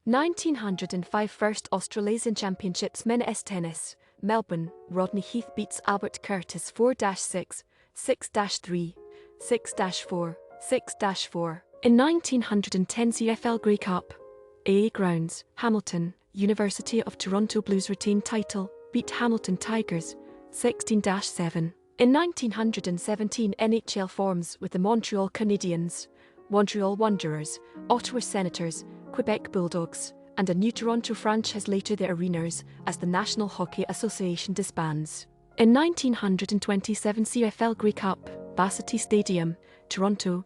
1905 First Australasian Championships Men's Tennis, Melbourne, Rodney Heath beats Albert Curtis 4-6, 6-3, 6-4, 6-4. In 1910 CFL Grey Cup, AAA Grounds, Hamilton, University of Toronto Blues retain title, beat Hamilton Tigers, 16-7. In 1917 NHL forms with the Montreal Canadiens, Montreal Wanderers, Ottawa Senators, Quebec Bulldogs, and a new Toronto franchise later the Arenas as the National Hockey Association disbands. In 1927 CFL Grey Cup, Varsity Stadium, Toronto,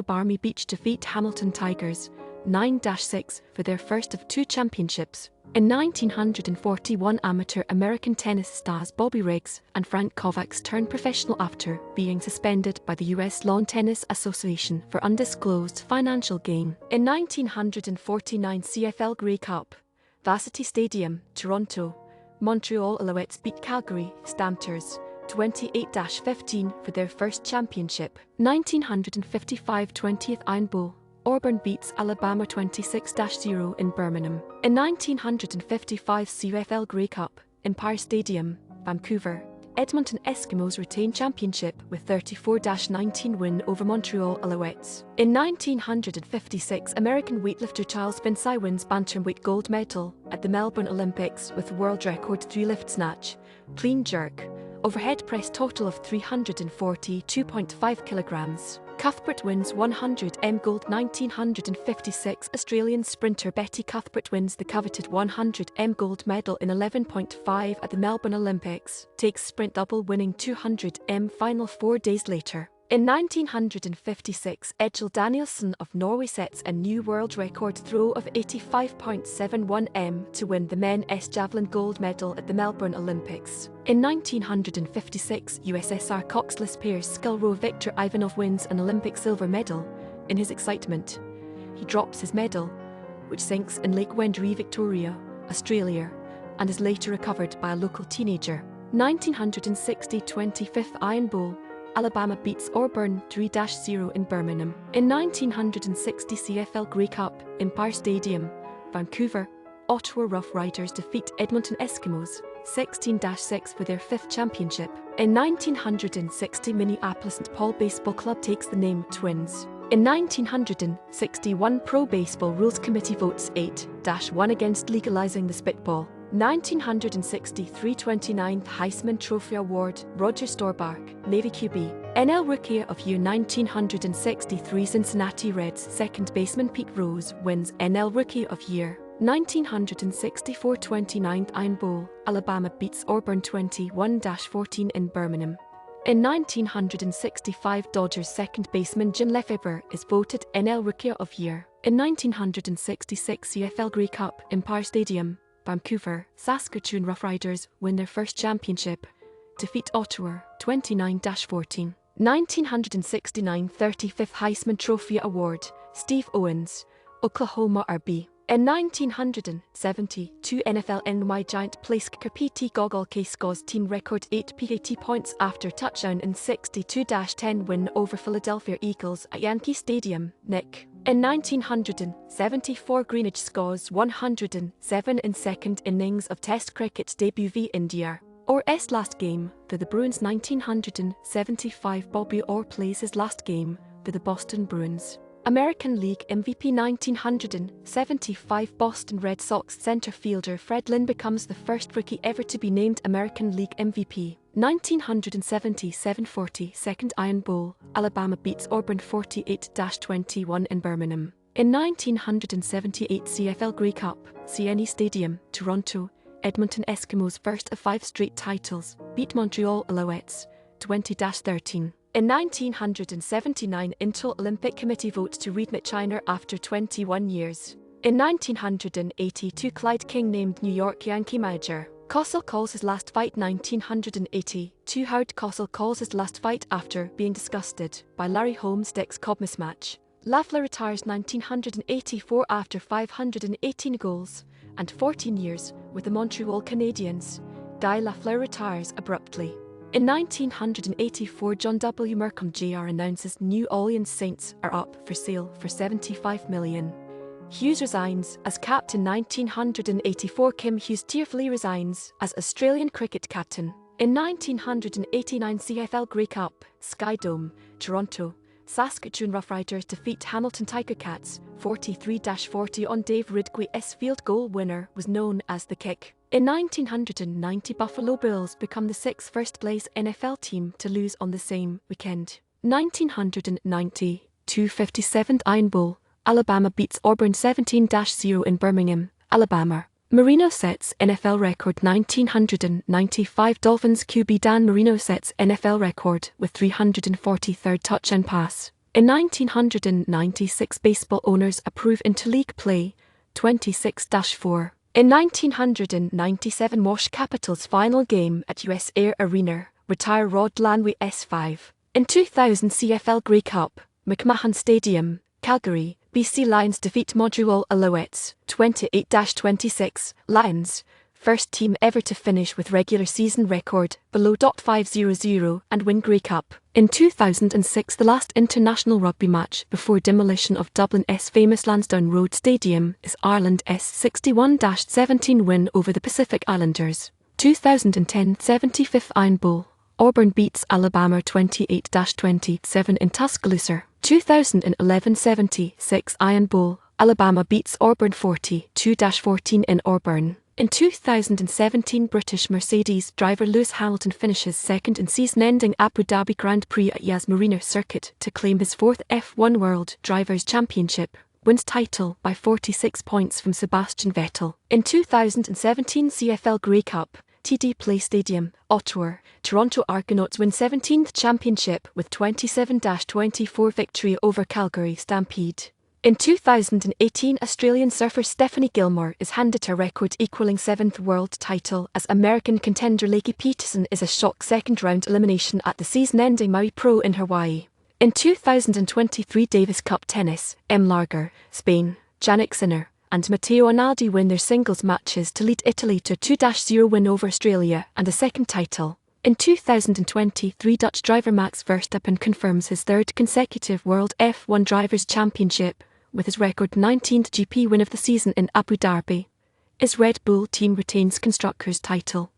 Balmy Beach defeat Hamilton Tigers, 9-6 for their first of two championships. In 1941 amateur American tennis stars Bobby Orr and Frank Kovacs turned professional after being suspended by the U.S. Lawn Tennis Association for undisclosed financial gain. In 1949 CFL Grey Cup, Varsity Stadium, Toronto, Montreal Alouettes beat Calgary Stampeders, 28-15 for their first championship. 1955 20th Iron Bowl, Auburn beats Alabama 26-0 in Birmingham. In 1955 CFL Grey Cup, Empire Stadium, Vancouver, Edmonton Eskimos retain championship with 34-19 win over Montreal Alouettes. In 1956 American weightlifter Charles Vinci wins bantamweight gold medal at the Melbourne Olympics with world record 3 lift snatch, clean jerk, overhead press total of 342.5 kilograms. Cuthbert wins 100m gold. 1956 Australian sprinter Betty Cuthbert wins the coveted 100m gold medal in 11.5 at the Melbourne Olympics, takes sprint double winning 200m final 4 days later. In 1956 Egil Danielsen of Norway sets a new world record throw of 85.71m to win the men's javelin gold medal at the Melbourne Olympics. In 1956 USSR coxless pair scull row Viktor Ivanov wins an Olympic silver medal. In his excitement, he drops his medal, which sinks in Lake Wendouree, Victoria, Australia, and is later recovered by a local teenager. 1960 25th Iron Bowl, Alabama beats Auburn 3-0 in Birmingham. In 1960 CFL Grey Cup, Empire Stadium, Vancouver, Ottawa Rough Riders defeat Edmonton Eskimos, 16-6 for their 5th championship. In 1960 Minneapolis-St Paul Baseball Club takes the name Twins. In 1961 Pro Baseball Rules Committee votes 8-1 against legalizing the spitball. 1963 29th Heisman Trophy Award, Roger Staubach, Navy QB. NL Rookie of Year 1963 Cincinnati Reds second baseman Pete Rose wins NL Rookie of Year. 1964 29th Iron Bowl, Alabama beats Auburn 21-14 in Birmingham. In 1965 Dodgers second baseman Jim Lefebvre is voted NL Rookie of Year. In 1966 CFL Grey Cup, Empire Stadium, Vancouver, Saskatchewan Roughriders win their first championship, defeat Ottawa 29-14. 1969 35th Heisman Trophy Award, Steve Owens, Oklahoma RB. In 1972 NFL NY Giant place kicker Péte Gogolák scores team record 8 PAT points after touchdown in 62-10 win over Philadelphia Eagles at Yankee Stadium, Nick. In 1974 Greenwich scores 107 in second innings of Test cricket's debut v India. Orr's last game for the Bruins. 1975 Bobby Orr plays his last game for the Boston Bruins. American League MVP 1975 Boston Red Sox center fielder Fred Lynn becomes the first rookie ever to be named American League MVP. 1977 42nd Iron Bowl, Alabama beats Auburn 48-21 in Birmingham. In 1978 CFL Grey Cup, CNE Stadium, Toronto, Edmonton Eskimos first of 5 straight titles, beat Montreal Alouettes 20-13. In 1979 Intel Olympic Committee votes to readmit China after 21 years. In 1982 Clyde King named New York Yankee manager. Cossell calls his last fight. 1982 Howard Cossell calls his last fight after being disgusted by Larry Holmes' Dick's Cobb mismatch. Lafleur retires 1984 after 518 goals and 14 years with the Montreal Canadiens. Guy Lafleur retires abruptly. In 1984 John W. Mercom Jr. announces New Orleans Saints are up for sale for $75 million. Hughes resigns as captain. 1984, Kim Hughes tearfully resigns as Australian cricket captain. In 1989 CFL Grey Cup, Sky Dome, Toronto, Saskatchewan Roughriders defeat Hamilton Tiger Cats 43-40 on Dave Ridgway's field goal. Winner was known as the kick. In 1990, Buffalo Bills become the sixth first-place NFL team to lose on the same weekend. 1990, 257th Iron Bowl, Alabama beats Auburn 17-0 in Birmingham, Alabama. Marino sets NFL record. 1995 Dolphins QB Dan Marino sets NFL record with 343rd touchdown pass. In 1996 baseball owners approve interleague play 26-4. In 1997 Wash Capitals final game at US Air Arena, retire Rod Landry S5. In 2000 CFL Grey Cup, McMahon Stadium, Calgary, BC Lions defeat Montreal Alouettes 28-26. Lions, first team ever to finish with regular season record below .500 and win Grey Cup. In 2006 the last international rugby match before demolition of Dublin's famous Lansdowne Road Stadium is Ireland's 61-17 win over the Pacific Islanders. 2010 75th Iron Bowl, Auburn beats Alabama 28-27 in Tuscaloosa. 2011 76 Iron Bowl, Alabama beats Auburn 42-14 in Auburn. In 2017 British Mercedes driver Lewis Hamilton finishes second in season-ending Abu Dhabi Grand Prix at Yas Marina Circuit to claim his fourth F1 World Drivers' Championship, wins title by 46 points from Sebastian Vettel. In 2017 CFL Grey Cup, TD Place Stadium, Ottawa, Toronto Argonauts win 17th championship with 27-24 victory over Calgary Stampede. In 2018 Australian surfer Stephanie Gilmore is handed her record-equalling 7th world title as American contender Lakey Peterson is a shock second-round elimination at the season-ending Maui Pro in Hawaii. In 2023 Davis Cup tennis, M. Larger, Spain, Jannik Sinner and Matteo Analdi win their singles matches to lead Italy to a 2-0 win over Australia and a second title. In 2023 Dutch driver Max Verstappen confirms his third consecutive World F1 Drivers' Championship, with his record 19th GP win of the season in Abu Dhabi. His Red Bull team retains Constructors' title.